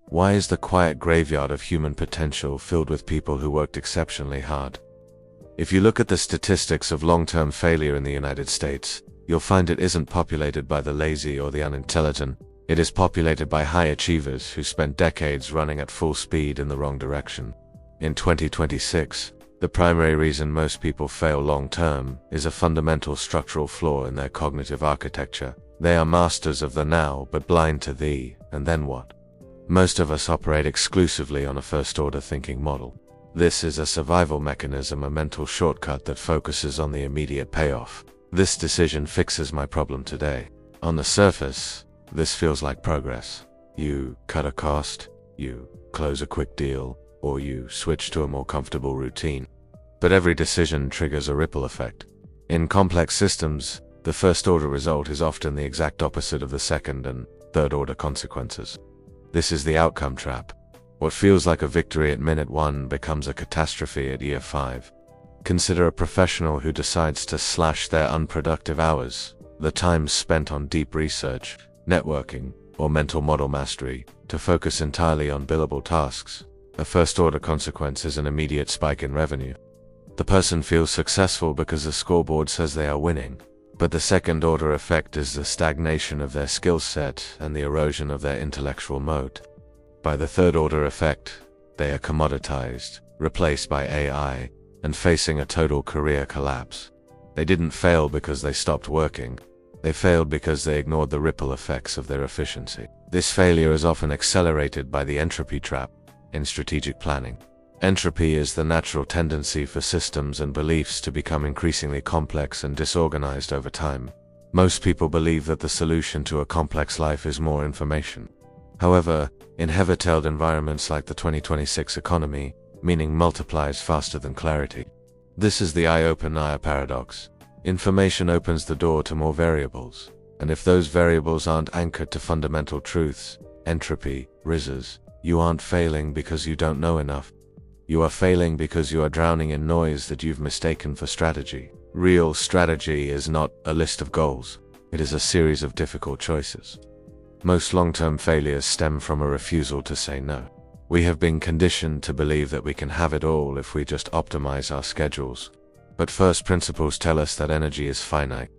Why is the quiet graveyard of human potential filled with people who worked exceptionally hard? If you look at the statistics of long-term failure in the United States, you'll find it isn't populated by the lazy or the unintelligent. It is populated by high achievers who spent decades running at full speed in the wrong direction. In 2026, the primary reason most people fail long-term is a fundamental structural flaw in their cognitive architecture. They are masters of the now, but blind to the, and then what? Most of us operate exclusively on a first-order thinking model. This is a survival mechanism, a mental shortcut that focuses on the immediate payoff. This decision fixes my problem today. On the surface, this feels like progress. You cut a cost, you close a quick deal, or you switch to a more comfortable routine. But every decision triggers a ripple effect. In complex systems, the first-order result is often the exact opposite of the second and third-order consequences. This is the outcome trap. What feels like a victory at minute 1 becomes a catastrophe at year 5. Consider a professional who decides to slash their unproductive hours, the time spent on deep research, networking, or mental model mastery, to focus entirely on billable tasks. A first-order consequence is an immediate spike in revenue. The person feels successful because the scoreboard says they are winning, but the second-order effect is the stagnation of their skill set and the erosion of their intellectual moat. By the third-order effect, they are commoditized, replaced by AI, and facing a total career collapse. They didn't fail because they stopped working. They failed because they ignored the ripple effects of their efficiency. This failure is often accelerated by the entropy trap in strategic planning. Entropy is the natural tendency for systems and beliefs to become increasingly complex and disorganized over time. Most people believe that the solution to a complex life is more information. However, in heavy-tailed environments like the 2026 economy, meaning multiplies faster than clarity. This is the eye-open-eye paradox. Information opens the door to more variables, and if those variables aren't anchored to fundamental truths, entropy rises. You aren't failing because you don't know enough. You are failing because you are drowning in noise that you've mistaken for strategy. Real strategy is not a list of goals. It is a series of difficult choices. Most long-term failures stem from a refusal to say no. We have been conditioned to believe that we can have it all if we just optimize our schedules. But first principles tell us that energy is finite.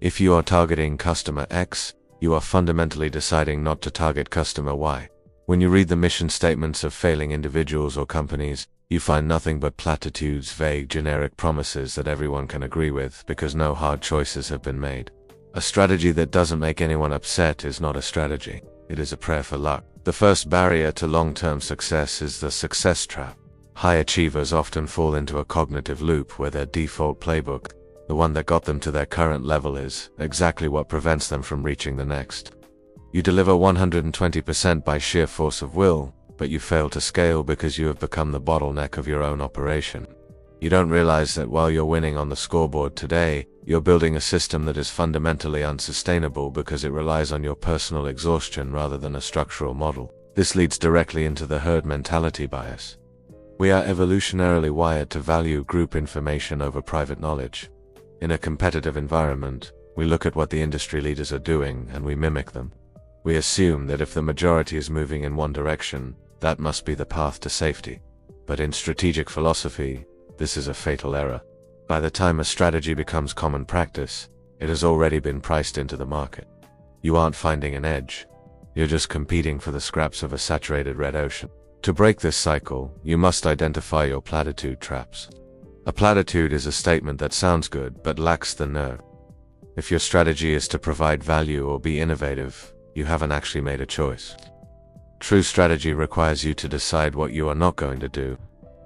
If you are targeting customer X, you are fundamentally deciding not to target customer Y. When you read the mission statements of failing individuals or companies, you find nothing but platitudes, vague, generic promises that everyone can agree with because no hard choices have been made. A strategy that doesn't make anyone upset is not a strategy. It is a prayer for luck. The first barrier to long-term success is the success trap. High achievers often fall into a cognitive loop where their default playbook, the one that got them to their current level, is exactly what prevents them from reaching the next. You deliver 120% by sheer force of will, but you fail to scale because you have become the bottleneck of your own operation. You don't realize that while you're winning on the scoreboard today, you're building a system that is fundamentally unsustainable because it relies on your personal exhaustion rather than a structural model. This leads directly into the herd mentality bias. We are evolutionarily wired to value group information over private knowledge. In a competitive environment, we look at what the industry leaders are doing and we mimic them. We assume that if the majority is moving in one direction, that must be the path to safety. But in strategic philosophy, this is a fatal error. By the time a strategy becomes common practice, it has already been priced into the market. You aren't finding an edge. You're just competing for the scraps of a saturated red ocean. To break this cycle, you must identify your platitude traps. A platitude is a statement that sounds good but lacks the nerve. If your strategy is to provide value or be innovative, you haven't actually made a choice. True strategy requires you to decide what you are not going to do.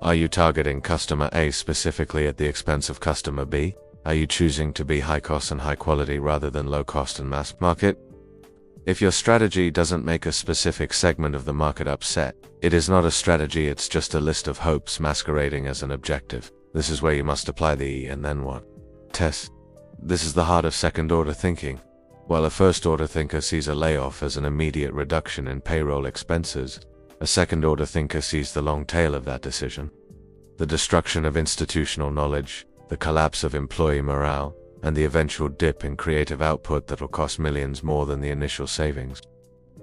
Are you targeting customer A specifically at the expense of customer B? Are you choosing to be high cost and high quality rather than low cost and mass market? If your strategy doesn't make a specific segment of the market upset, it is not a strategy, it's just a list of hopes masquerading as an objective. This is where you must apply the and then what test. This is the heart of second-order thinking. While a first-order thinker sees a layoff as an immediate reduction in payroll expenses, a second-order thinker sees the long tail of that decision. The destruction of institutional knowledge, the collapse of employee morale, and the eventual dip in creative output that will cost millions more than the initial savings.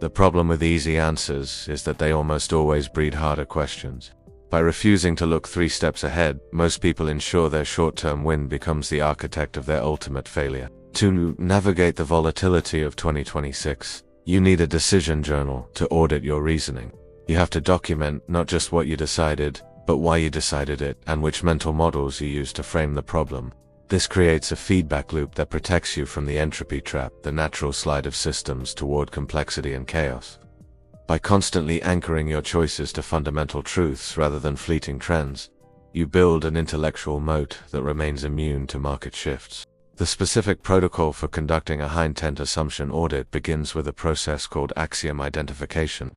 The problem with easy answers is that they almost always breed harder questions. By refusing to look 3 steps ahead, most people ensure their short-term win becomes the architect of their ultimate failure. To navigate the volatility of 2026, you need a decision journal to audit your reasoning. You have to document not just what you decided, but why you decided it and which mental models you used to frame the problem. This creates a feedback loop that protects you from the entropy trap, the natural slide of systems toward complexity and chaos. By constantly anchoring your choices to fundamental truths rather than fleeting trends, you build an intellectual moat that remains immune to market shifts. The specific protocol for conducting a high-intent assumption audit begins with a process called axiom identification.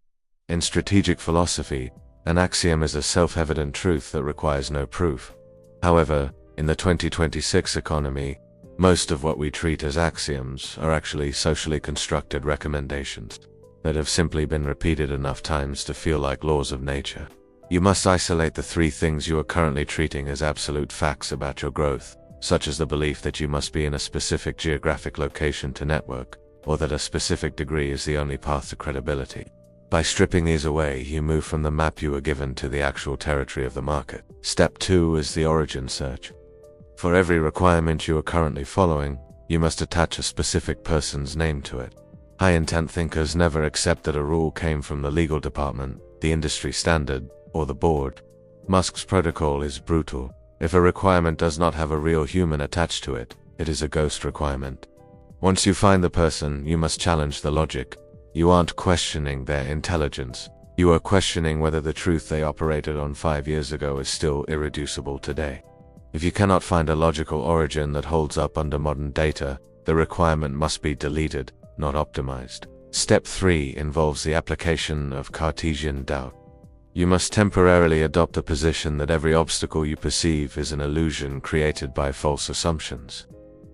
In strategic philosophy, an axiom is a self-evident truth that requires no proof. However, in the 2026 economy, most of what we treat as axioms are actually socially constructed recommendations that have simply been repeated enough times to feel like laws of nature. You must isolate the 3 things you are currently treating as absolute facts about your growth, such as the belief that you must be in a specific geographic location to network, or that a specific degree is the only path to credibility. By stripping these away, you move from the map you were given to the actual territory of the market. Step 2 is the origin search. For every requirement you are currently following, you must attach a specific person's name to it. High-intent thinkers never accept that a rule came from the legal department, the industry standard, or the board. Musk's protocol is brutal. If a requirement does not have a real human attached to it, it is a ghost requirement. Once you find the person, you must challenge the logic. You aren't questioning their intelligence. You are questioning whether the truth they operated on 5 years ago is still irreducible today. If you cannot find a logical origin that holds up under modern data, the requirement must be deleted, not optimized. Step 3 involves the application of Cartesian doubt. You must temporarily adopt the position that every obstacle you perceive is an illusion created by false assumptions.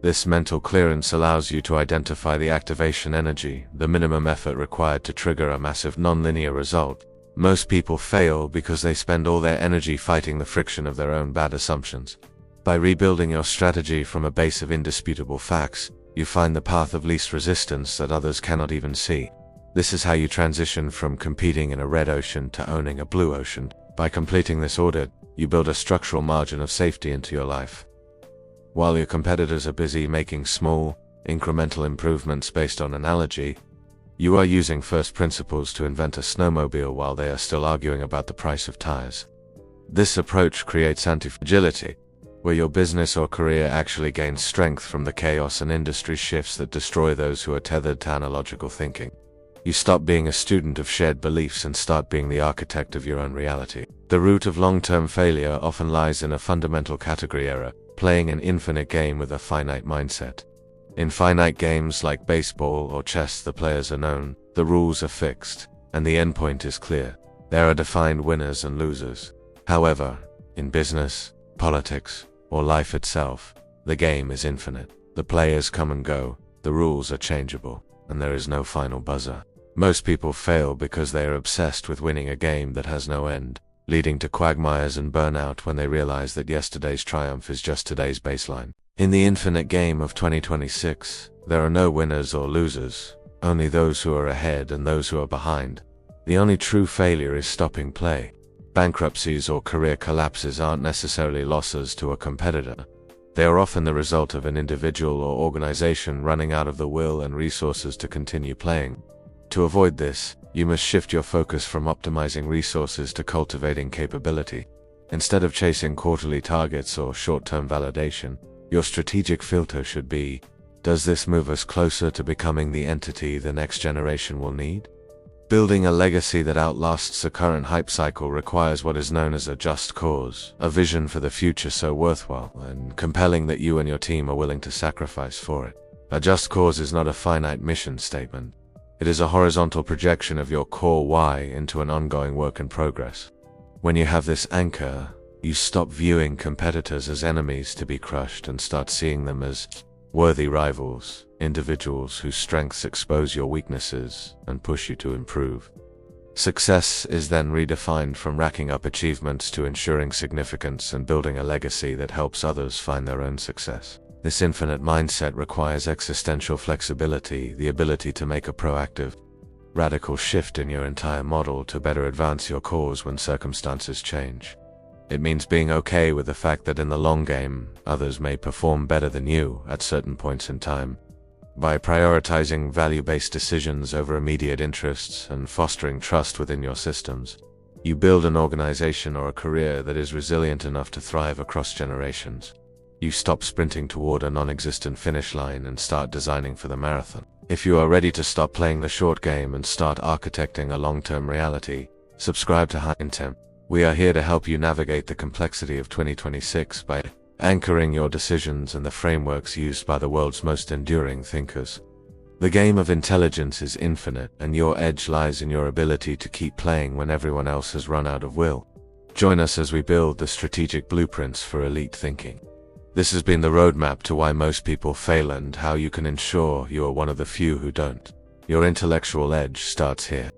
This mental clearance allows you to identify the activation energy, the minimum effort required to trigger a massive nonlinear result. Most people fail because they spend all their energy fighting the friction of their own bad assumptions. By rebuilding your strategy from a base of indisputable facts, you find the path of least resistance that others cannot even see. This is how you transition from competing in a red ocean to owning a blue ocean. By completing this audit, you build a structural margin of safety into your life. While your competitors are busy making small, incremental improvements based on analogy, you are using first principles to invent a snowmobile while they are still arguing about the price of tires. This approach creates anti-fragility, where your business or career actually gains strength from the chaos and industry shifts that destroy those who are tethered to analogical thinking. You stop being a student of shared beliefs and start being the architect of your own reality. The root of long-term failure often lies in a fundamental category error, playing an infinite game with a finite mindset. In finite games like baseball or chess, the players are known, the rules are fixed, and the endpoint is clear. There are defined winners and losers. However, in business, politics, or life itself, the game is infinite. The players come and go, the rules are changeable, and there is no final buzzer. Most people fail because they are obsessed with winning a game that has no end, leading to quagmires and burnout when they realize that yesterday's triumph is just today's baseline. In the infinite game of 2026, there are no winners or losers, only those who are ahead and those who are behind. The only true failure is stopping play. Bankruptcies or career collapses aren't necessarily losses to a competitor. They are often the result of an individual or organization running out of the will and resources to continue playing. To avoid this, you must shift your focus from optimizing resources to cultivating capability. Instead of chasing quarterly targets or short-term validation, your strategic filter should be, does this move us closer to becoming the entity the next generation will need? Building a legacy that outlasts the current hype cycle requires what is known as a just cause, a vision for the future so worthwhile and compelling that you and your team are willing to sacrifice for it. A just cause is not a finite mission statement. It is a horizontal projection of your core why into an ongoing work in progress. When you have this anchor, you stop viewing competitors as enemies to be crushed and start seeing them as worthy rivals, individuals whose strengths expose your weaknesses and push you to improve. Success is then redefined from racking up achievements to ensuring significance and building a legacy that helps others find their own success. This infinite mindset requires existential flexibility, the ability to make a proactive, radical shift in your entire model to better advance your cause when circumstances change. It means being okay with the fact that in the long game, others may perform better than you at certain points in time. By prioritizing value-based decisions over immediate interests and fostering trust within your systems, you build an organization or a career that is resilient enough to thrive across generations. You stop sprinting toward a non-existent finish line and start designing for the marathon. If you are ready to stop playing the short game and start architecting a long-term reality, subscribe to High Intent. We are here to help you navigate the complexity of 2026 by anchoring your decisions in the frameworks used by the world's most enduring thinkers. The game of intelligence is infinite, and your edge lies in your ability to keep playing when everyone else has run out of will. Join us as we build the strategic blueprints for elite thinking. This has been the roadmap to why most people fail and how you can ensure you are one of the few who don't. Your intellectual edge starts here.